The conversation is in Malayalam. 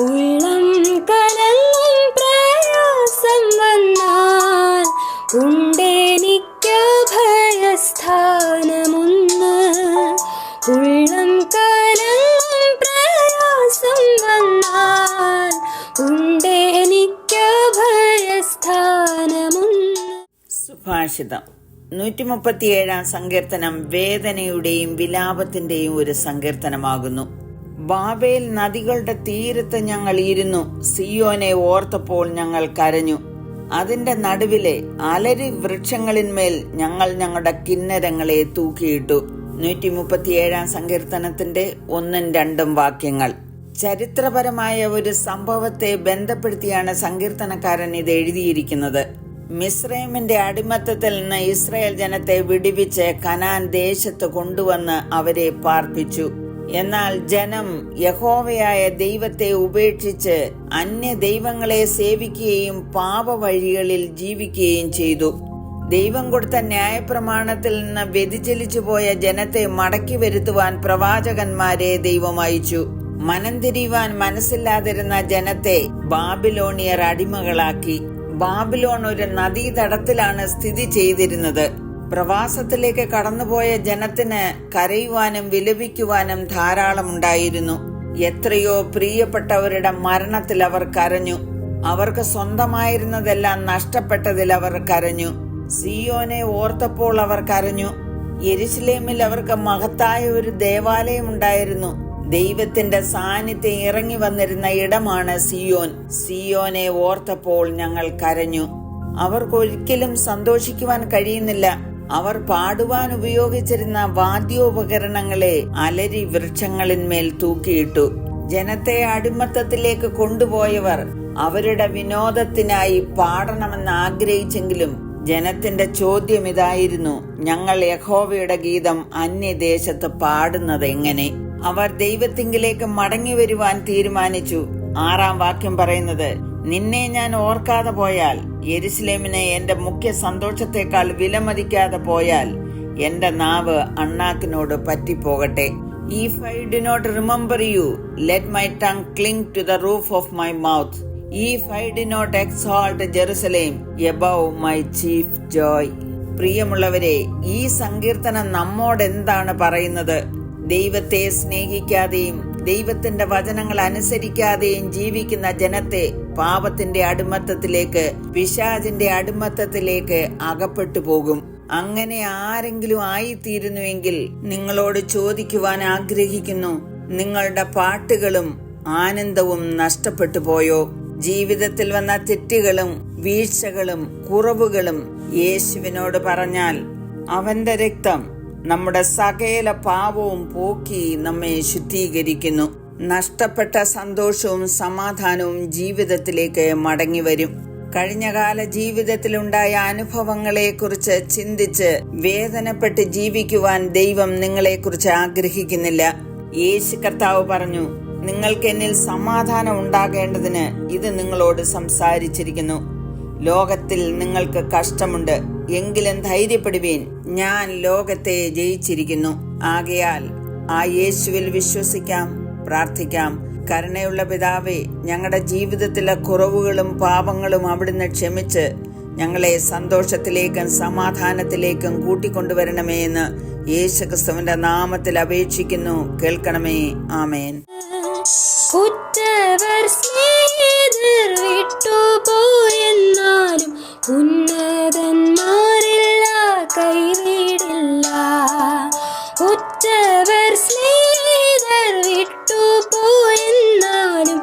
ഉള്ളം കലങ്ങും പ്രയാസം വന്നാൽ ഉണ്ടെനിക്ക് ഭയസ്ഥാനമൊന്ന്. ഉള്ളം കലങ്ങും പ്രയാസം വന്നാൽ ഉണ്ടെനിക്ക് ഭയസ്ഥാനമൊന്ന്. സുഭാഷിതം 137 സങ്കീർത്തനം വേദനയുടെയും വിലാപത്തിന്റെയും ഒരു സങ്കീർത്തനമാകുന്നു. ബാബേൽ നദികളുടെ തീരത്ത് ഞങ്ങൾ ഇരുന്നു, സിയോനെ ഓർത്തപ്പോൾ ഞങ്ങൾ കരഞ്ഞു. അതിന്റെ നടുവിലെ അലരി വൃക്ഷങ്ങളിന്മേൽ ഞങ്ങൾ ഞങ്ങളുടെ കിന്നരങ്ങളെ തൂക്കിയിട്ടു. 137 സങ്കീർത്തനത്തിന്റെ 1-2 വാക്യങ്ങൾ. ചരിത്രപരമായ ഒരു സംഭവത്തെ ബന്ധപ്പെടുത്തിയാണ് സങ്കീർത്തനക്കാരൻ ഇത് എഴുതിയിരിക്കുന്നത്. മിസ്രൈമിന്റെ അടിമത്തത്തിൽ നിന്ന് ഇസ്രായേൽ ജനത്തെ വിടുവിച്ച് കനാൻ ദേശത്ത് കൊണ്ടുവന്ന് അവരെ പാർപ്പിച്ചു. എന്നാൽ ജനം യഹോവയായ ദൈവത്തെ ഉപേക്ഷിച്ച് അന്യ ദൈവങ്ങളെ സേവിക്കുകയും പാപവഴികളിൽ ജീവിക്കുകയും ചെയ്തു. ദൈവം കൊടുത്ത ന്യായപ്രമാണത്തിൽ നിന്ന് വ്യതിചലിച്ചു പോയ ജനത്തെ മടക്കി വരുത്തുവാൻ പ്രവാചകന്മാരെ ദൈവം അയച്ചു. മനം തിരിയുവാൻ മനസ്സില്ലാതിരുന്ന ജനത്തെ ബാബിലോണിയർ അടിമകളാക്കി. ബാബിലോൺ ഒരു നദീതടത്തിലാണ് സ്ഥിതി ചെയ്തിരുന്നത്. പ്രവാസത്തിലേക്ക് കടന്നുപോയ ജനത്തിന് കരയുവാനും വിലപിക്കുവാനും ധാരാളമുണ്ടായിരുന്നു. എത്രയോ പ്രിയപ്പെട്ടവരുടെ മരണത്തിൽ അവർ കരഞ്ഞു. അവർക്ക് സ്വന്തമായിരുന്നതെല്ലാം നഷ്ടപ്പെട്ടതിൽ അവർ കരഞ്ഞു. സിയോനെ ഓർത്തപ്പോൾ അവർ കരഞ്ഞു. യെരുശലേമിൽ അവർക്ക് മഹത്തായ ഒരു ദേവാലയം ഉണ്ടായിരുന്നു. ദൈവത്തിന്റെ സാന്നിധ്യം ഇറങ്ങി വന്നിരുന്ന ഇടമാണ് സിയോൻ. സിയോനെ ഓർത്തപ്പോൾ ഞങ്ങൾ കരഞ്ഞു. അവർക്കൊരിക്കലും സന്തോഷിക്കുവാൻ കഴിയുന്നില്ല. അവർ പാടുവാൻ ഉപയോഗിച്ചിരുന്ന വാദ്യോപകരണങ്ങളെ അലരി വൃക്ഷങ്ങളിന്മേൽ തൂക്കിയിട്ടു. ജനത്തെ അടിമത്തത്തിലേക്ക് കൊണ്ടുപോയവർ അവരുടെ വിനോദത്തിനായി പാടണമെന്ന് ആഗ്രഹിച്ചെങ്കിലും ജനത്തിന്റെ ചോദ്യം ഇതായിരുന്നു: ഞങ്ങൾ യഹോവയുടെ ഗീതം അന്യദേശത്ത് പാടുന്നത് എങ്ങനെ? അവർ ദൈവത്തിങ്കിലേക്ക് മടങ്ങി വരുവാൻ തീരുമാനിച്ചു. 6 വാക്യം പറയുന്നത്: നിന്നെ ഞാൻ ഓർക്കാതെ പോയാൽ, യെരുശലേമിനെ എന്റെ മുഖ്യ സന്തോഷത്തെക്കാൾ വിലമതിക്കാതെ പോയാൽ, എന്റെ നാവ് അണ്ണാക്കിനോട് പറ്റിപ്പോകട്ടെ. If I do not remember you, let my tongue cling to the roof of my mouth. If I do not exalt Jerusalem above my chief joy. പ്രിയമുള്ളവരെ, ഈ സങ്കീർത്തനം നമ്മോട് എന്താണ് പറയുന്നത്? ദൈവത്തെ സ്നേഹിക്കാതെയും ദൈവത്തിന്റെ വചനങ്ങൾ അനുസരിക്കാതെയും ജീവിക്കുന്ന ജനത്തെ പാപത്തിന്റെ അടിമത്തത്തിലേക്ക്, പിശാചിന്റെ അടിമത്തത്തിലേക്ക് അകപ്പെട്ടു പോകും. അങ്ങനെ ആരെങ്കിലും ആയിത്തീരുന്നുവെങ്കിൽ നിങ്ങളോട് ചോദിക്കുവാൻ ആഗ്രഹിക്കുന്നു: നിങ്ങളുടെ പാട്ടുകളും ആനന്ദവും നഷ്ടപ്പെട്ടു പോയോ? ജീവിതത്തിൽ വന്ന തെറ്റുകളും വീഴ്ചകളും കുറവുകളും യേശുവിനോട് പറഞ്ഞാൽ അവന്റെ രക്തം നമ്മുടെ സകല പാപവും പോക്കി നമ്മെ ശുദ്ധീകരിക്കുന്നു. നഷ്ടപ്പെട്ട സന്തോഷവും സമാധാനവും ജീവിതത്തിലേക്ക് മടങ്ങി വരും. കഴിഞ്ഞകാല ജീവിതത്തിലുണ്ടായ അനുഭവങ്ങളെക്കുറിച്ച് ചിന്തിച്ച് വേദനപ്പെട്ട് ജീവിക്കുവാൻ ദൈവം നിങ്ങളെക്കുറിച്ച് ആഗ്രഹിക്കുന്നില്ല. യേശു കർത്താവ് പറഞ്ഞു: നിങ്ങൾക്ക് എന്നിൽ സമാധാനം ഉണ്ടാകേണ്ടതിന് ഇത് നിങ്ങളോട് സംസാരിച്ചിരിക്കുന്നു. ലോകത്തിൽ നിങ്ങൾക്ക് കഷ്ടമുണ്ട്, എങ്കിലും ധൈര്യപ്പെടുവീൻ, ഞാൻ ലോകത്തെ ജയിച്ചിരിക്കുന്നു. ആകയാൽ ആ യേശുവിൽ വിശ്വസിക്കാം, പ്രാർത്ഥിക്കാം. കരുണയുള്ള പിതാവേ, ഞങ്ങളുടെ ജീവിതത്തിലെ കുറവുകളും പാപങ്ങളും അവിടുന്ന് ക്ഷമിച്ച് ഞങ്ങളെ സന്തോഷത്തിലേക്കും സമാധാനത്തിലേക്കും കൂട്ടിക്കൊണ്ടുവരണമേ എന്ന് യേശുക്രിസ്തുവിന്റെ നാമത്തിൽ അപേക്ഷിക്കുന്നു. കേൾക്കണമേ. ആമേൻ. ഉറ്റവർ സ്നേഹിതർ വിട്ടുപോയെന്നാലും ഉന്നതന്മാരില്ല കൈവിടില്ല. ഉറ്റവർ സ്നേഹിതർ വിട്ടുപോയെന്നാലും